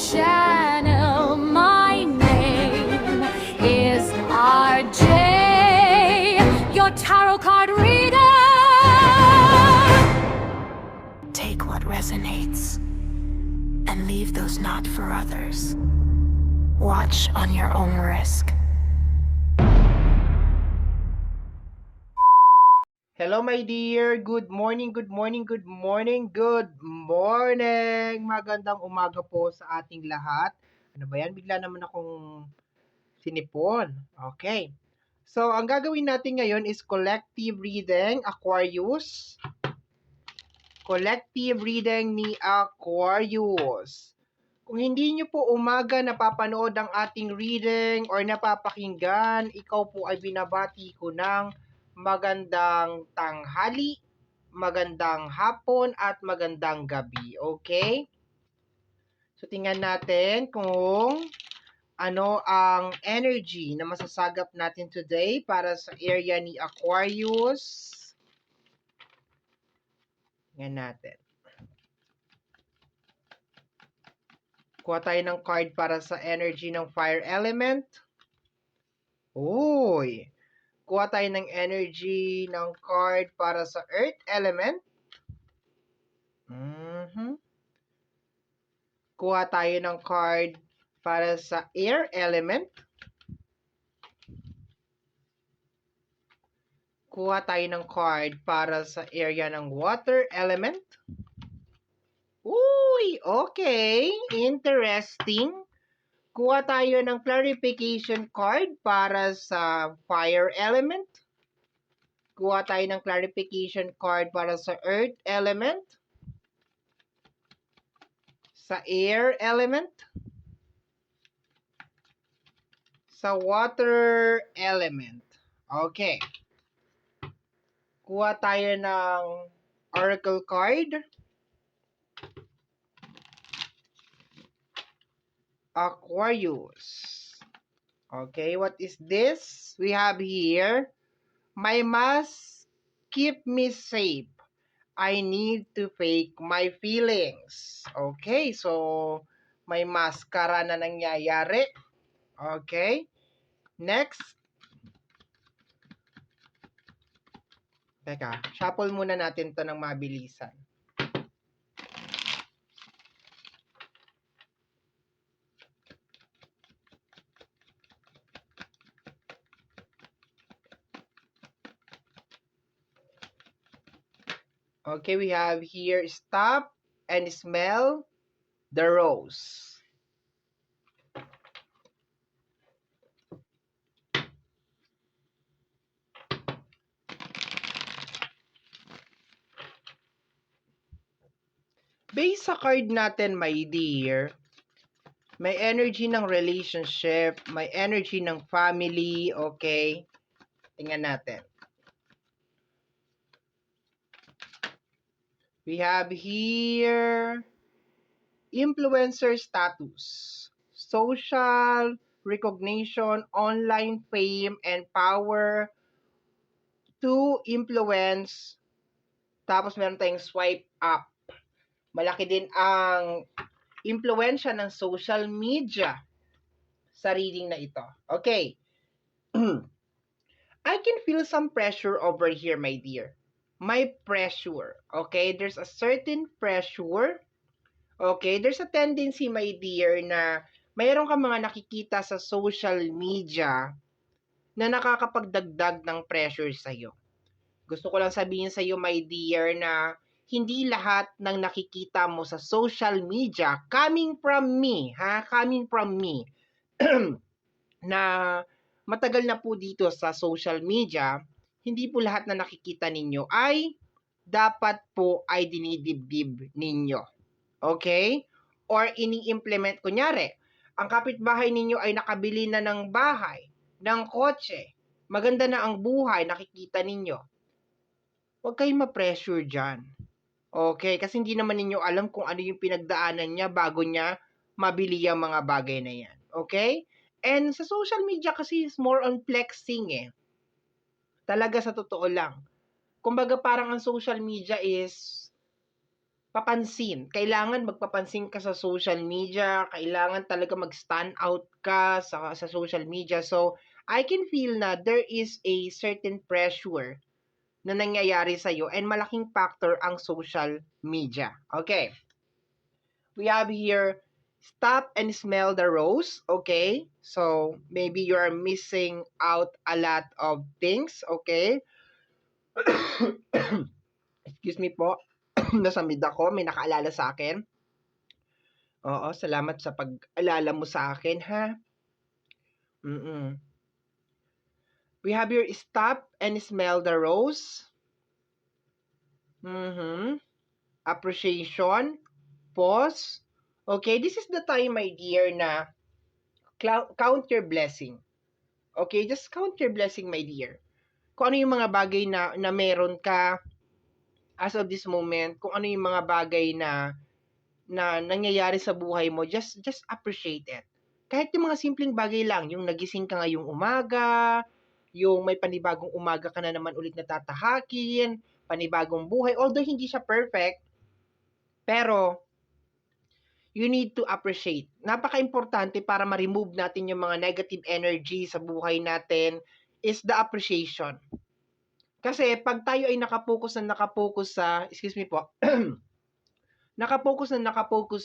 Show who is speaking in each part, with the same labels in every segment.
Speaker 1: channel. My name is RJ, your tarot card reader. Take what resonates and leave those not for others. Watch on your own risk.
Speaker 2: Hello my dear, good morning, good morning, good morning, good morning! Magandang umaga po sa ating lahat. Ano ba yan? Bigla naman akong sinipon. Okay. So, ang gagawin natin ngayon is collective reading, Aquarius. Collective reading ni Aquarius. Kung hindi nyo po umaga napapanood ang ating reading or napapakinggan, ikaw po ay binabati ko ng magandang tanghali, magandang hapon, at magandang gabi. Okay? So, tingnan natin kung ano ang energy na masasagap natin today para sa area ni Aquarius. Tingnan natin. Kuha tayo ng card para sa energy ng fire element. Uy! Kuha tayo ng energy ng card para sa earth element. Kuha tayo ng card para sa air element. Kuha tayo ng card para sa area ng water element. Uy! Okay! Interesting! Kuha tayo ng clarification card para sa fire element. Kuha tayo ng clarification card para sa earth element. Sa air element. Sa water element. Okay. Kuha tayo ng oracle card. Aquarius. Okay, what is this? We have here, my mask keep me safe. I need to fake my feelings. Okay, so may maskara na nangyayari. Okay, next. Teka, shuffle muna natin to ng mabilisan. Okay, we have here, stop and smell the rose. Based sa card natin, my dear, may energy ng relationship, may energy ng family, okay? Tingnan natin. We have here, influencer status, social recognition, online fame, and power to influence. Tapos meron tayong swipe up. Malaki din ang impluwensya ng social media sa reading na ito. Okay. I can feel some pressure over here, my dear. May pressure. Okay? There's a certain pressure. Okay? There's a tendency, my dear, na mayroon ka mga nakikita sa social media na nakakapagdagdag ng pressure sa'yo. Gusto ko lang sabihin sa'yo, my dear, na hindi lahat ng nakikita mo sa social media, coming from me, na matagal na po dito sa social media, hindi po lahat na nakikita ninyo ay dapat po ay dinidibdib ninyo. Okay? Or ini-implement, kunyari, ang kapitbahay ninyo ay nakabili na ng bahay, ng kotse, maganda na ang buhay, nakikita ninyo. Huwag kayong ma-pressure dyan. Okay? Kasi hindi naman ninyo alam kung ano yung pinagdaanan niya bago niya mabili ang mga bagay na yan. Okay? And sa social media kasi is more on flexing eh. Talaga sa totoo lang. Kumbaga parang ang social media is papansin. Kailangan magpapansin ka sa social media, kailangan talaga mag-stand out ka sa social media. So, I can feel na there is a certain pressure na nangyayari sa'yo and malaking factor ang social media. Okay. We have here, stop and smell the rose. Okay. So, maybe you are missing out a lot of things. Okay. Excuse me po. Nasamid ako. May nakaalala sa akin. Oo, salamat sa pag-alala mo sa akin, ha? Mm. We have here, stop and smell the rose. Appreciation. Pause. Okay, this is the time, my dear, na count your blessing. Okay, just count your blessing, my dear. Kung ano yung mga bagay na meron ka as of this moment, kung ano yung mga bagay na nangyayari sa buhay mo, just appreciate it. Kahit yung mga simpleng bagay lang, yung nagising ka ngayong umaga, yung may panibagong umaga ka na naman ulit natatahakin, panibagong buhay, although hindi siya perfect, pero you need to appreciate. Napaka-importante para ma-remove natin yung mga negative energy sa buhay natin is the appreciation. Kasi pag tayo ay nakapokus sa, excuse me po, nakapokus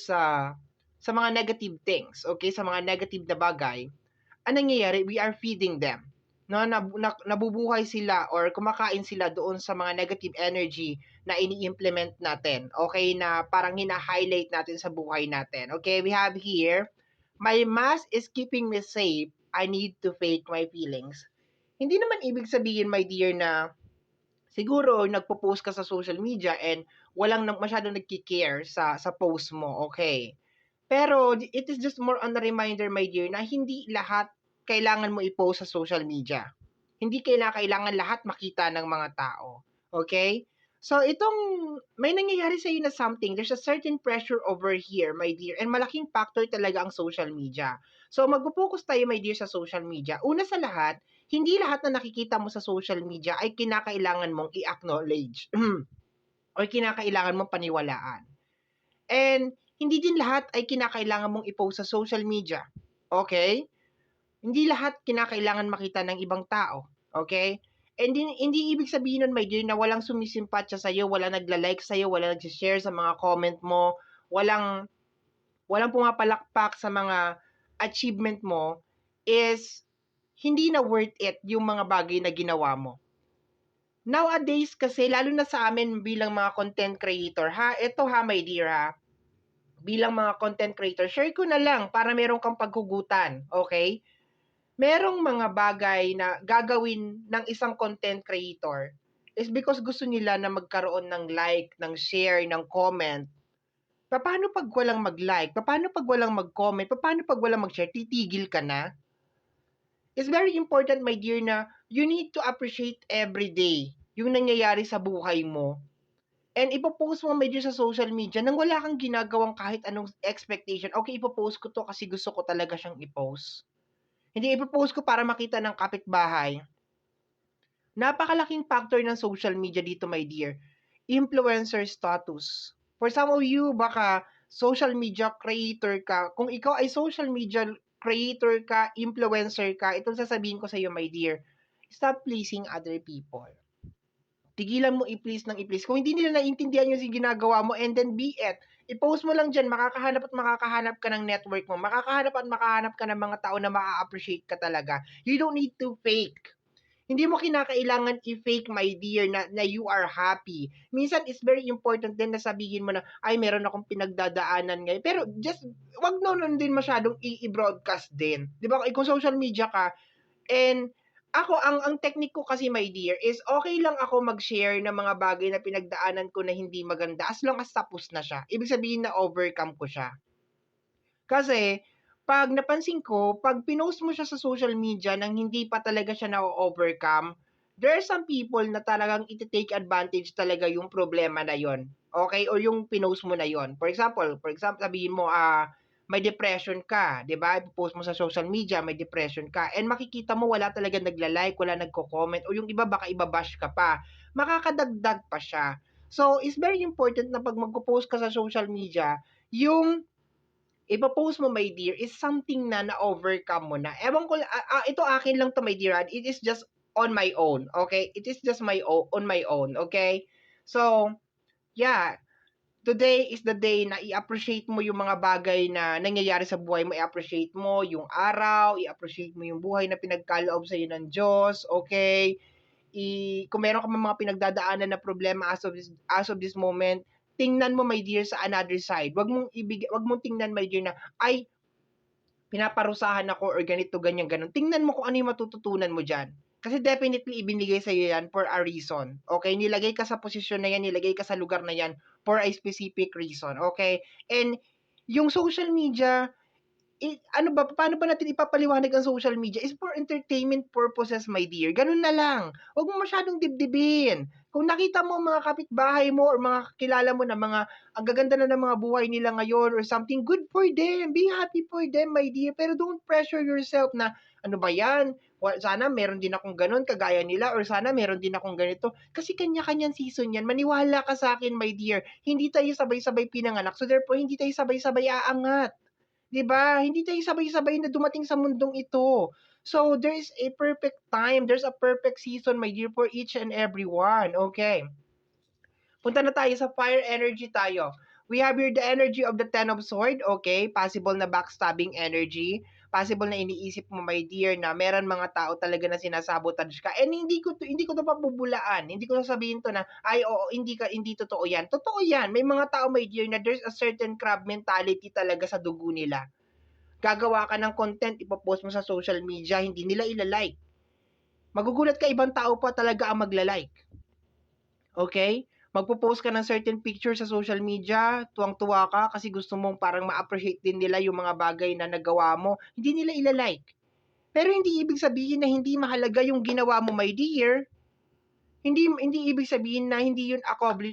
Speaker 2: sa mga negative things, okay, sa mga negative na bagay, ang nangyayari, we are feeding them. No, nabubuhay sila or kumakain sila doon sa mga negative energy na ini-implement natin. Okay, na parang hina-highlight natin sa buhay natin. Okay, we have here, my mask is keeping me safe. I need to fake my feelings. Hindi naman ibig sabihin, my dear, na siguro nagpo-post ka sa social media and walang masyadong nagki-care sa post mo. Okay. Pero it is just more on a reminder, my dear, na hindi lahat kailangan mo i-post sa social media. Hindi kailangan lahat makita ng mga tao. Okay? So, may nangyayari sa iyo na something, there's a certain pressure over here, my dear, and malaking factor talaga ang social media. So, magpo-focus tayo, my dear, sa social media. Una sa lahat, hindi lahat na nakikita mo sa social media ay kinakailangan mong i-acknowledge or kinakailangan mong paniwalaan. And hindi din lahat ay kinakailangan mong i-post sa social media. Okay? Hindi lahat kinakailangan makita ng ibang tao. Okay? And hindi ibig sabihin nun, my dear, na walang sumisimpatya sa'yo, walang nagla-like sa'yo, walang nag-share sa mga comment mo, walang pumapalakpak sa mga achievement mo, is hindi na worth it yung mga bagay na ginawa mo. Nowadays kasi, lalo na sa amin bilang mga content creator, ha, ito ha, my dear, ha, bilang mga content creator, share ko na lang para meron kang paghugutan, okay? Merong mga bagay na gagawin ng isang content creator is because gusto nila na magkaroon ng like, ng share, ng comment. Paano pag walang mag-like? Paano pag walang mag-comment? Paano pag walang mag-share? Titigil ka na? It's very important, my dear, na you need to appreciate every day yung nangyayari sa buhay mo. And ipopost mo, my dear, sa social media nang wala kang ginagawang kahit anong expectation. Okay, ipopost ko to kasi gusto ko talaga siyang i-post. Hindi ipopost ko para makita ng kapitbahay. Napakalaking factor ng social media dito, my dear. Influencer status. For some of you, baka social media creator ka. Kung ikaw ay social media creator ka, influencer ka, itong sasabihin ko sa iyo, my dear, stop pleasing other people. Tigilan mo i-please ng i-please. Kung hindi nila naiintindihan yung ginagawa mo, and then be it. I-post mo lang dyan, makakahanap ka ng network mo. Makakahanap ka ng mga tao na maa-appreciate ka talaga. You don't need to fake. Hindi mo kinakailangan i-fake, my dear, na you are happy. Minsan, it's very important din na sabihin mo na, ay, meron akong pinagdadaanan ngayon. Pero just, wag nun din masyadong i-broadcast din. Di ba? Kung social media ka, and ako, ang technique ko kasi, my dear, is okay lang ako mag-share ng mga bagay na pinagdaanan ko na hindi maganda as long as tapos na siya. Ibig sabihin na overcome ko siya. Kasi, pag napansin ko, pag pinost mo siya sa social media nang hindi pa talaga siya na-overcome, there are some people na talagang iti-take advantage talaga yung problema na yon. Okay? O yung pinost mo na yon. For example, sabihin mo, may depression ka, 'di ba? I-post mo sa social media, may depression ka. And makikita mo wala talaga nagla-like, wala nagko-comment o yung iba baka ibabash ka pa. Makakadagdag pa siya. So, it's very important na pag magpo-post ka sa social media, yung ipo-post mo, my dear, is something na na-overcome mo na. Ewan ko, ito akin lang to, my dear, it is just on my own, okay? It is just on my own, okay? So, yeah, today is the day na i-appreciate mo yung mga bagay na nangyayari sa buhay mo. I-appreciate mo yung araw, i-appreciate mo yung buhay na pinagkaloob sa iyo ng Diyos, okay? Kung meron ka mga pinagdadaanan na problema as of this moment, tingnan mo, my dear, sa another side. Wag mong tingnan, my dear, na ay pinaparusahan ako or ganito, ganyan, ganun. Tingnan mo kung ano yung matututunan mo diyan. Kasi definitely ibinigay sa iyo yan for a reason. Okay? Nilagay ka sa posisyon na yan, nilagay ka sa lugar na yan for a specific reason. Okay? And yung social media, paano ba natin ipapaliwanag ang social media? Is for entertainment purposes, my dear. Ganun na lang. Huwag mo masyadong dibdibin. Kung nakita mo mga kapitbahay mo or mga kakilala mo na ang gaganda na ng mga buhay nila ngayon or something, good for them. Be happy for them, my dear. Pero don't pressure yourself na, ano ba yan? Sana meron din akong ganun, kagaya nila, or sana meron din akong ganito. Kasi kanya-kanyang season yan. Maniwala ka sa akin, my dear. Hindi tayo sabay-sabay pinanganak. So therefore, hindi tayo sabay-sabay aangat. 'Di ba? Hindi tayo sabay-sabay na dumating sa mundong ito. So, there is a perfect time, there's a perfect season, my dear, for each and every one. Okay. Punta na tayo sa fire energy tayo. We have here the energy of the Ten of Swords, okay? Possible na backstabbing energy. Possible na iniisip mo, my dear, na meron mga tao talaga na sinasabotage ka. And hindi ko to pabubulaan. Hindi ko sasabihin to na ay oo, hindi totoo 'yan. Totoo 'yan. May mga tao, my dear, na there's a certain crab mentality talaga sa dugo nila. Gagawa ka ng content, ipo-post mo sa social media, hindi nila ila-like. Magugulat ka, ibang tao pa talaga ang magla-like. Okay? Magpo-post ka ng certain picture sa social media, tuwang-tuwa ka kasi gusto mong parang ma-appreciate din nila yung mga bagay na nagawa mo. Hindi nila ila-like. Pero hindi ibig sabihin na hindi mahalaga yung ginawa mo, my dear. Hindi ibig sabihin na hindi yun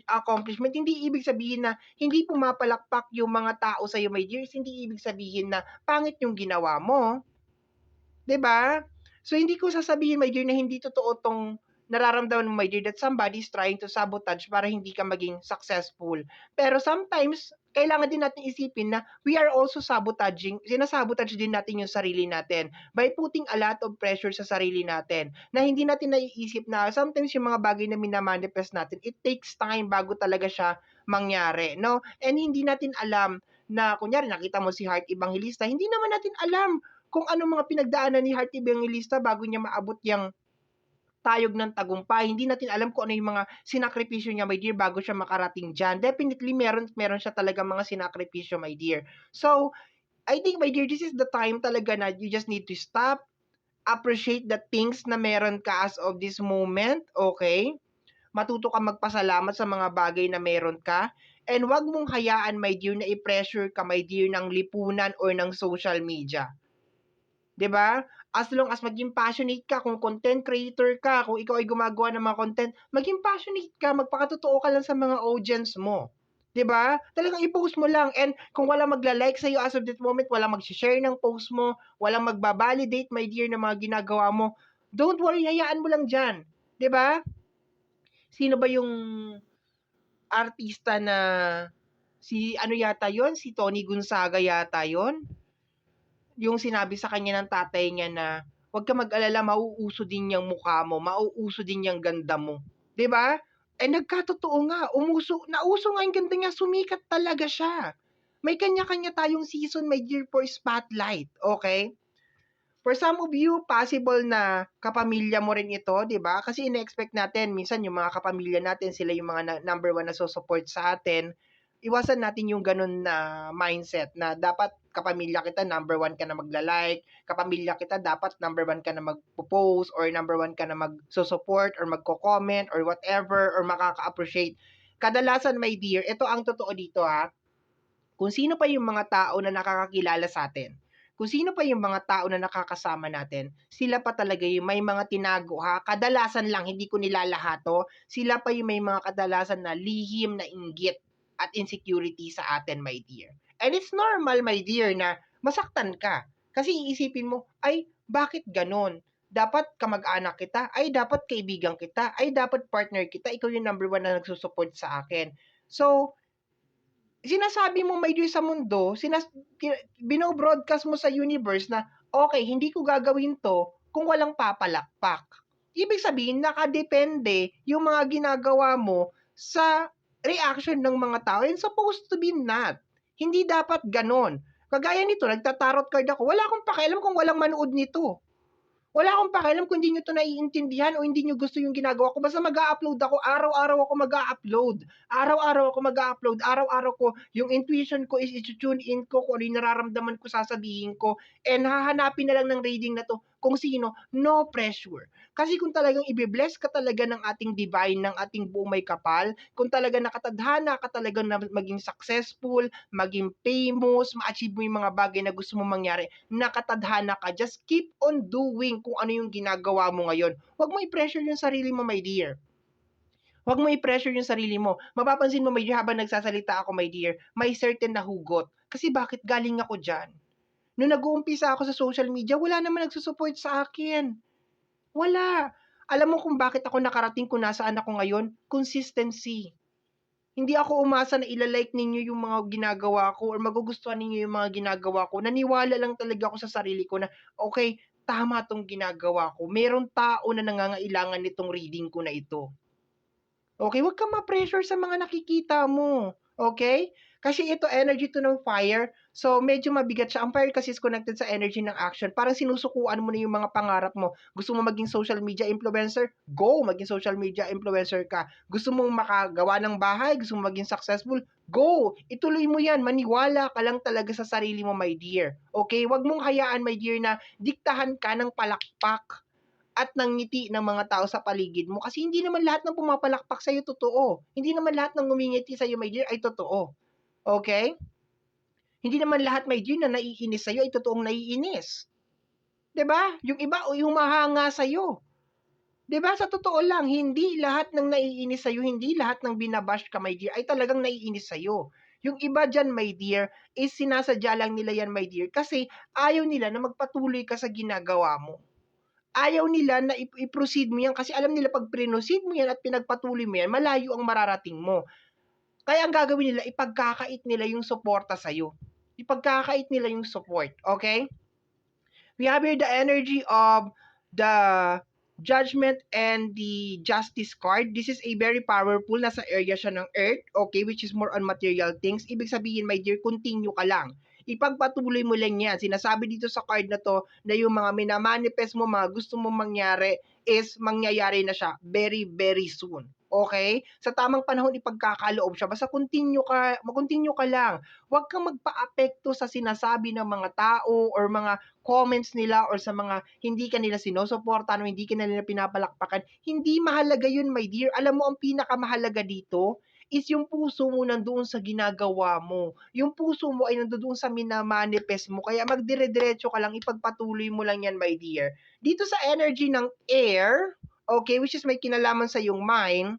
Speaker 2: accomplishment. Hindi ibig sabihin na hindi pumapalakpak yung mga tao sa iyo, my dear. Hindi ibig sabihin na pangit yung ginawa mo. 'Di ba? So hindi ko sasabihin, my dear, na hindi totoo tong nararamdaman mo, my dear, that somebody is trying to sabotage para hindi ka maging successful. Pero sometimes, kailangan din natin isipin na we are also sinasabotage din natin yung sarili natin by putting a lot of pressure sa sarili natin na hindi natin naiisip na sometimes yung mga bagay na minamanifest natin, it takes time bago talaga siya mangyari, no? And hindi natin alam na, kunyari, nakita mo si Heart Evangelista, hindi naman natin alam kung ano mga pinagdaanan ni Heart Evangelista bago niya maabot yung tayog ng tagumpay. Hindi natin alam kung ano yung mga sinakripisyo niya, my dear, bago siya makarating dyan. Definitely, meron siya talaga mga sinakripisyo, my dear. So, I think, my dear, this is the time talaga na you just need to stop, appreciate the things na meron ka as of this moment, okay? Matuto ka magpasalamat sa mga bagay na meron ka. And wag mong hayaan, my dear, na i-pressure ka, my dear, ng lipunan or ng social media. 'Di ba? As long as maging passionate ka, kung content creator ka, kung ikaw ay gumagawa ng mga content, maging passionate ka, magpakatotoo ka lang sa mga audience mo. 'Di ba? Talagang i-post mo lang, and kung walang magla-like sa iyo as of that moment, walang mag-share ng post mo, walang magba-validate, my dear, ng mga ginagawa mo, don't worry, hayaan mo lang diyan. 'Di ba? Sino ba yung artista na si ano yata 'yon? Si Tony Gonzaga yata 'yon? Yung sinabi sa kanya ng tatay niya na, "Huwag ka mag-alala, mauuso din yang mukha mo, mauuso din yang ganda mo." 'Di ba? Eh, nagkatotoo nga, nauso nga yung ganda niya, sumikat talaga siya. May kanya-kanya tayong season, my dear, for spotlight, okay? For some of you, possible na kapamilya mo rin ito, 'di ba? Kasi ine-expect natin minsan yung mga kapamilya natin, sila yung mga number one na so-support sa atin. Iwasan natin yung ganun na mindset na dapat kapamilya kita, number one ka na magla-like, kapamilya kita, dapat number one ka na magpo-post, or number one ka na mag-support or magko-comment or whatever, or makaka-appreciate. Kadalasan, my dear, ito ang totoo dito, ha, kung sino pa yung mga tao na nakakakilala sa atin, kung sino pa yung mga tao na nakakasama natin, sila pa talaga yung may mga tinago, ha. Kadalasan lang, hindi ko nilalahato, sila pa yung may mga kadalasan na lihim na inggit at insecurity sa atin, my dear. And it's normal, my dear, na masaktan ka. Kasi iisipin mo, ay, bakit ganon? dapat kamag-anak kita, ay dapat kaibigan kita, ay dapat partner kita, ikaw yung number 1 na nagsusupport sa akin. So, sinasabi mo my dear sa mundo, bino-broadcast mo sa universe na, okay, hindi ko gagawin to kung walang papalakpak. Ibig sabihin, nakadepende yung mga ginagawa mo sa reaction ng mga tao. And supposed to be not. Hindi dapat ganon. Kagaya nito, nagtatarot card ako, wala akong pakialam kung walang manood nito. Wala akong pakialam kung hindi nyo to naiintindihan o hindi nyo gusto yung ginagawa ko. Basta mag-a-upload ako, araw-araw ako mag-a-upload. Araw-araw ako mag-a-upload. Araw-araw ko, yung intuition ko is i-tune in ko kung ano yung nararamdaman ko, sasabihin ko. And hahanapin na lang ng reading na to kung sino, no pressure. Kasi kung talagang i-bless ka talaga ng ating divine, ng ating buong may kapal, kung talaga nakatadhana ka talaga na maging successful, maging famous, ma-achieve mo yung mga bagay na gusto mo mangyari, nakatadhana ka, just keep on doing kung ano yung ginagawa mo ngayon. Huwag mo i-pressure yung sarili mo, my dear. Huwag mo i-pressure yung sarili mo. Mapapansin mo, my dear, habang nagsasalita ako, my dear, may certain na hugot. Kasi bakit galing ako dyan? Nung nag-uumpisa ako sa social media, wala naman nagsusupport sa akin. Wala. Alam mo kung bakit ako nakarating kung nasaan ako ngayon? Consistency. Hindi ako umasa na ilalike ninyo yung mga ginagawa ko or magugustuhan ninyo yung mga ginagawa ko. Naniwala lang talaga ako sa sarili ko na, okay, tama tong ginagawa ko. Merong tao na nangangailangan nitong reading ko na ito. Okay, huwag kang ma-pressure sa mga nakikita mo. Okay? Kasi ito, energy to ng fire. So, medyo mabigat siya. Ang fire kasi is connected sa energy ng action. Parang sinusukuan mo na yung mga pangarap mo. Gusto mo maging social media influencer? Go! Maging social media influencer ka. Gusto mong makagawa ng bahay? Gusto mong maging successful? Go! Ituloy mo yan. Maniwala ka lang talaga sa sarili mo, my dear. Okay? Huwag mong hayaan, my dear, na diktahan ka ng palakpak at ng ngiti ng mga tao sa paligid mo. Kasi hindi naman lahat ng pumapalakpak sa'yo totoo. Hindi naman lahat ng ngumingiti sa'yo, my dear, ay totoo. Okay? Hindi naman lahat, my dear, na naiinis sa'yo ay totoong naiinis. 'Di ba? Yung iba o humahanga sa'yo. 'Di ba? Sa totoo lang, hindi lahat ng naiinis sa'yo, hindi lahat ng binabash ka, my dear, ay talagang naiinis sa'yo. Yung iba dyan, my dear, is sinasadya lang nila yan, my dear, kasi ayaw nila na magpatuloy ka sa ginagawa mo. Ayaw nila na i-proceed mo yan kasi alam nila pag proceed mo yan at pinagpatuloy mo yan, malayo ang mararating mo. Kaya ang gagawin nila, ipagkakait nila yung suporta sa'yo. Ipagkakait nila yung support, okay? We have here the energy of the Judgment and the Justice card. This is a very powerful, nasa area siya ng Earth, okay, which is more on material things. Ibig sabihin, my dear, continue ka lang. Ipagpatuloy mo lang yan. Sinasabi dito sa card na to na yung mga minamanifest mo, mga gusto mong mangyari is mangyayari na siya very, very soon. Okay? Sa tamang panahon, ipagkakaloob siya. Basta continue ka lang. Huwag kang magpa-apekto sa sinasabi ng mga tao or mga comments nila or sa mga hindi ka nila sinusuportahan o hindi ka nila pinapalakpakan. Hindi mahalaga yun, my dear. Alam mo, ang pinakamahalaga dito is yung puso mo nandoon sa ginagawa mo. Yung puso mo ay nandoon sa minamanifest mo. Kaya magdire-diretso ka lang, ipagpatuloy mo lang yan, my dear. Dito sa energy ng air, okay, which is may kinalaman sa yung mind,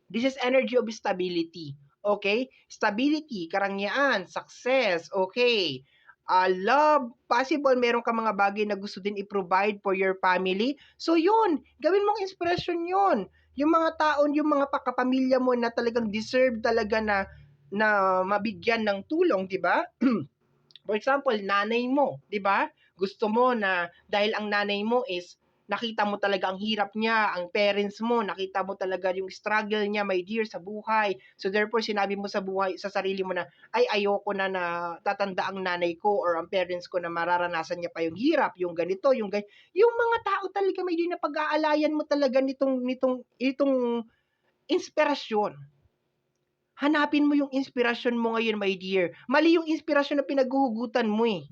Speaker 2: this is energy of stability. Okay? Stability, karangyaan, success, okay. Love, possible meron ka mga bagay na gusto din i-provide for your family. So yun, gawin mong inspiration yun. Yung mga taon, yung mga kapamilya mo na talagang deserve talaga na mabigyan ng tulong, di ba? For example, nanay mo, 'di ba? Gusto mo na dahil ang nanay mo is nakita mo talaga ang hirap niya, ang parents mo, nakita mo talaga yung struggle niya, my dear, sa buhay. So therefore, sinabi mo sa buhay, sa sarili mo na, ay ayoko na na tatanda ang nanay ko or ang parents ko na mararanasan niya pa yung hirap, yung ganito, yung ganyan. Yung mga tao talaga, my dear, na pag-aalayan mo talaga itong inspirasyon. Hanapin mo yung inspirasyon mo ngayon, my dear. Mali yung inspirasyon na pinaghuhugutan mo eh.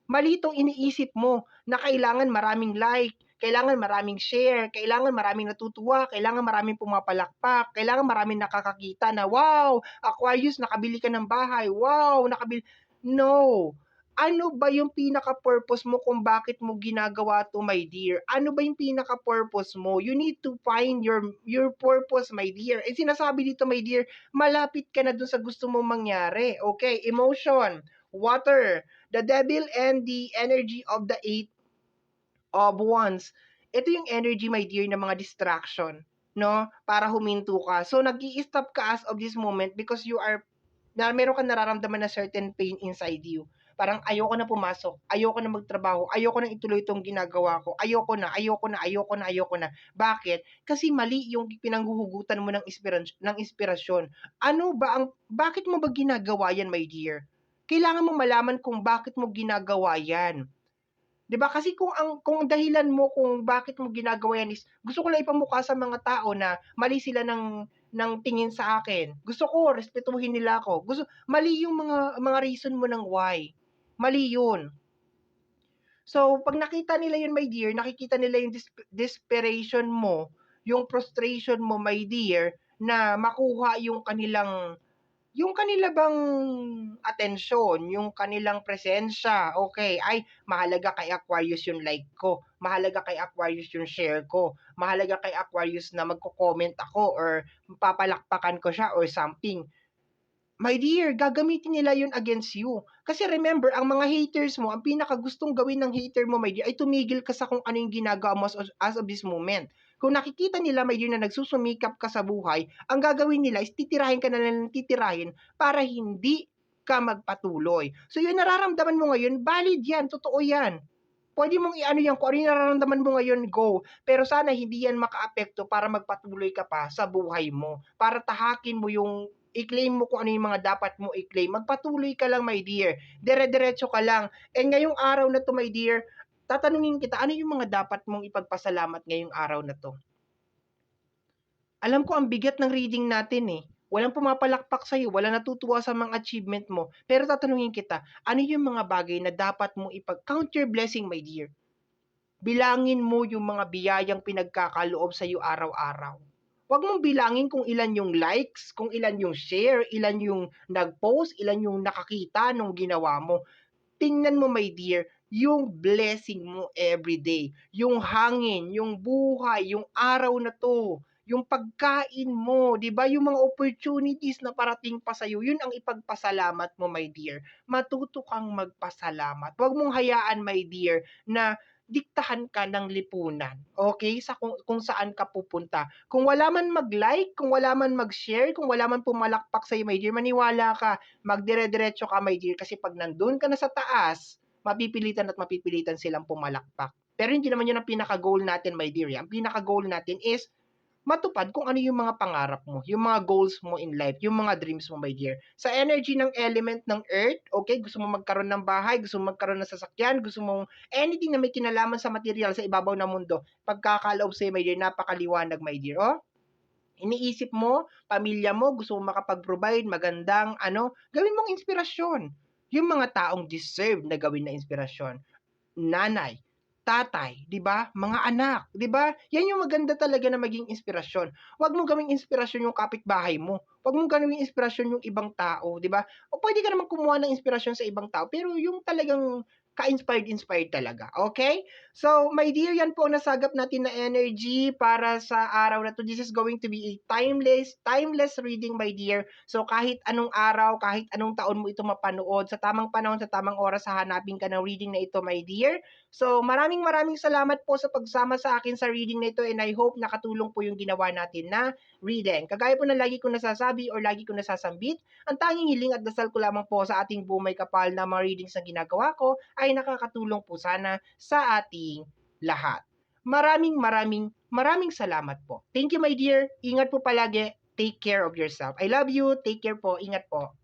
Speaker 2: Mali itong iniisip mo na kailangan maraming like, kailangan maraming share, kailangan maraming natutuwa, kailangan maraming pumapalakpak, kailangan maraming nakakakita na, wow, Aquarius, nakabili ka ng bahay, wow, nakabili. No. Ano ba yung pinaka-purpose mo kung bakit mo ginagawa to, my dear? Ano ba yung pinaka-purpose mo? You need to find your purpose, my dear. Eh, sinasabi dito, my dear, malapit ka na dun sa gusto mong mangyari. Okay, emotion, water, the devil and the energy of the 8 of Wands. ito yung energy, my dear, ng mga distraction, no? Para huminto ka. So, nag-i-stop ka as of this moment because meron kang nararamdaman na certain pain inside you. Parang ayoko na pumasok, ayoko na magtrabaho, ayoko na ituloy itong ginagawa ko, ayoko na. Bakit? Kasi mali yung pinanghuhugutan mo ng inspirasyon. Bakit mo ba ginagawa yan, my dear? Kailangan mo malaman kung bakit mo ginagawa yan. 'Di ba? Kasi kung dahilan mo kung bakit mo ginagawa yan is gusto ko lang ipamukha sa mga tao na mali sila ng tingin sa akin. Gusto ko respetuhin nila ako. Mali yung mga reason mo ng why. Mali 'yun. So, pag nakita nila 'yun, my dear, nakikita nila yung desperation mo, yung frustration mo, my dear, na makuha yung kanila bang atensyon, yung kanilang presensya, okay, ay mahalaga kay Aquarius yung like ko, mahalaga kay Aquarius yung share ko, mahalaga kay Aquarius na magko-comment ako or papalakpakan ko siya or something. My dear, gagamitin nila yun against you. Kasi remember, ang mga haters mo, ang pinakagustong gawin ng hater mo, my dear, ay tumigil ka sa kung ano yung ginagawa mo as of this moment. Kung nakikita nila, my dear, na nagsusumikap ka sa buhay, ang gagawin nila is titirahin ka na lang ng titirahin para hindi ka magpatuloy. So yun nararamdaman mo ngayon, valid yan, totoo yan. Pwede mong i-ano yan, kung ano yung nararamdaman mo ngayon, go. Pero sana hindi yan makaapekto para magpatuloy ka pa sa buhay mo. Para tahakin mo i-claim mo kung ano yung mga dapat mo i-claim. Magpatuloy ka lang, my dear. Dire-diretso ka lang. And ngayong araw na to, my dear, tatanungin kita, ano yung mga dapat mong ipagpasalamat ngayong araw na to? Alam ko ang bigat ng reading natin eh. Walang pumapalakpak sa'yo, walang natutuwa sa mga achievement mo. Pero tatanungin kita, ano yung mga bagay na dapat mong count your blessing, my dear? Bilangin mo yung mga biyayang pinagkakaloob sa'yo araw-araw. Huwag mong bilangin kung ilan yung likes, kung ilan yung share, ilan yung nag-post, ilan yung nakakita nung ginawa mo. Tingnan mo, my dear, yung blessing mo everyday. Yung hangin, yung buhay, yung araw na to, yung pagkain mo, 'di ba? Yung mga opportunities na parating pa sa 'yun ang ipagpasalamat mo, my dear. Matuto kang magpasalamat. Huwag mong hayaan, my dear, na diktahan ka ng lipunan, okay? Sa kung saan ka pupunta. Kung wala man mag-like, kung wala man mag-share, kung wala man pumalakpak sa'yo, my dear, maniwala ka, magdire-diretso ka, my dear, kasi pag nandun ka na sa taas, mapipilitan silang pumalakpak. Pero hindi naman yun ang pinaka-goal natin, my dear. Ang pinaka-goal natin is matupad kung ano yung mga pangarap mo, yung mga goals mo in life, yung mga dreams mo, my dear. Sa energy ng element ng earth, okay, gusto mo magkaroon ng bahay, gusto mo magkaroon ng sasakyan, gusto mo anything na may kinalaman sa material sa ibabaw ng mundo, pagkakaloob sa'yo, my dear, napakaliwanag, my dear. Oh, iniisip mo, pamilya mo, gusto mo makapag-provide, magandang, gawin mong inspirasyon. Yung mga taong deserve na gawin na inspirasyon. Nanay, tatay, 'di ba? Mga anak, 'di ba? Yan yung maganda talaga na maging inspirasyon. Huwag mong gawing inspirasyon yung kapitbahay mo. Huwag mong gawing inspirasyon yung ibang tao, 'di ba? O pwede ka naman kumuha ng inspirasyon sa ibang tao, pero yung talagang ka-inspired talaga, okay? So, my dear, yan po ang nasagap natin na energy para sa araw na to. This is going to be a timeless reading, my dear. So, kahit anong araw, kahit anong taon mo ito mapanood, sa tamang panahon, sa tamang oras, hahanapin ka ng reading na ito, my dear. So, maraming salamat po sa pagsama sa akin sa reading na ito and I hope nakatulong po yung ginawa natin na reading. Kagaya po ng lagi ko nasasabi or lagi ko nasasambit, ang tanging hiling at dasal ko lamang po sa ating bumay kapal na mga readings na ginagawa ko ay nakakatulong po sana sa ating lahat. Maraming salamat po. Thank you, my dear. Ingat po palagi. Take care of yourself. I love you. Take care po. Ingat po.